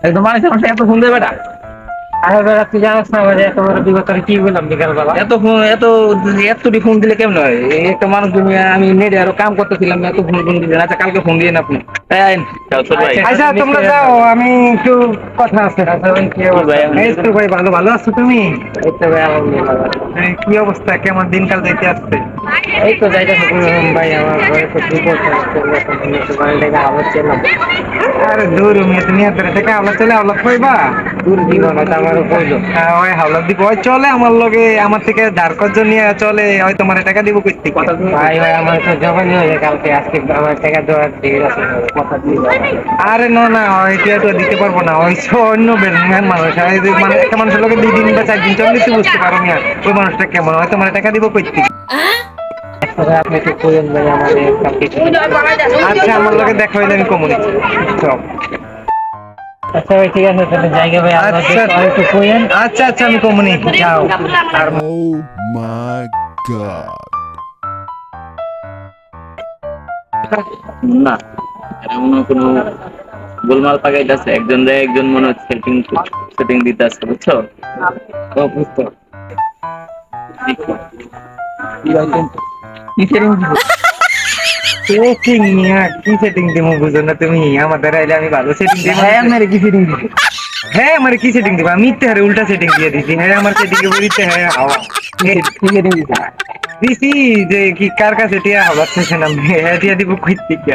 একদম মানুষের মানুষ এত সুন্দর বেটা। আরে বেটা তুই জানিস না ভাই এত বড় বিপদ করে কি বললাম বিকাল বেলা। এত ফোন এতটি ফোন দিলে কেমন হয়? এই একটা মানুষ তুমি আমি নেটে আরো কাম করতেছিলাম, এত ফোন ফোন দিলেন। আচ্ছা কালকে ফোন দিয়ে আপনি। তাই আইন ছোট ভাই। আচ্ছা তোমরা যাও, আমি একটু কথা আছে। আচ্ছা ভাই কি অবস্থা? ভাই, এই তো ভাই ভালো ভালো আছো তুমি? এই তো ভাই আলহামদুলিল্লাহ। এই কি অবস্থা, কেমন দিনকাল যাইতে আসছে? এই তো যাইতেছে ভাই, আমার ঘরে তো বিপদ হচ্ছে, বাড়ি থেকে আবার ছিলাম। আরে দূর মেয়ে, তুমি হাতের থেকে আওলা চলে আওলা কইবা? দূর জীবন হয়তো আমারও কইলো। ওই হাওলা দিব ওই চলে আমার লগে, আমার থেকে ধার কর্জ নিয়ে চলে, ওই তোমার টাকা দিব কই থেকে? ভাই ভাই আমার তো জবানি হয়ে যায় কালকে, আজকে আমার টাকা দেওয়ার ঠিক আছে, কথা দিয়ে আরে না না, ওইটা তো দিতে পারবো না, ওই সে অন্য বেন মানুষ। আর এই যে মানে একটা মানুষের লগে 2 দিন বা 4 দিন চললে তুই বুঝতে পারো না ওই মানুষটা কেমন হয়। তোমার টাকা দিব কই থেকে? আপনি একটু কইেন ভাই আমাদের কালকে। আচ্ছা আমার লগে দেখা হইলে আমি কমিউনিটি সব। আচ্ছা ভাই ঠিক আছে, তাহলে জায়গা ভাই আচ্ছা একটু কইেন। আচ্ছা আচ্ছা আমি কমিউনিটি যাও। আর Oh my god. না, এমন কোনো গোলমাল পাকাইতেছে, একজন দেয় একজন মনে হচ্ছে সেটিং সেটিং দিতেছে, বুঝছো? ও বুঝতো সেটিং নিয়া কি সেটিং দিমু বুঝো না তুমি? আমাদের আইলে আমি ভালো সেটিং দিই। হ্যাঁ আপনার কি ফিটিং দিবে? হ্যাঁ আমার কি সেটিং দিবা? আমি ইত্তে হারে উল্টা সেটিং দিয়ে দিছি। হ্যাঁ আমার সেটিং এ বলিতে হ্যাঁ হাওয়া কি ফিটিং দিছে? দিছি। যে কি কার কাছে টিয়া হাওয়া শেষে নাম হ্যাঁ টিয়া দিব কই থেকে?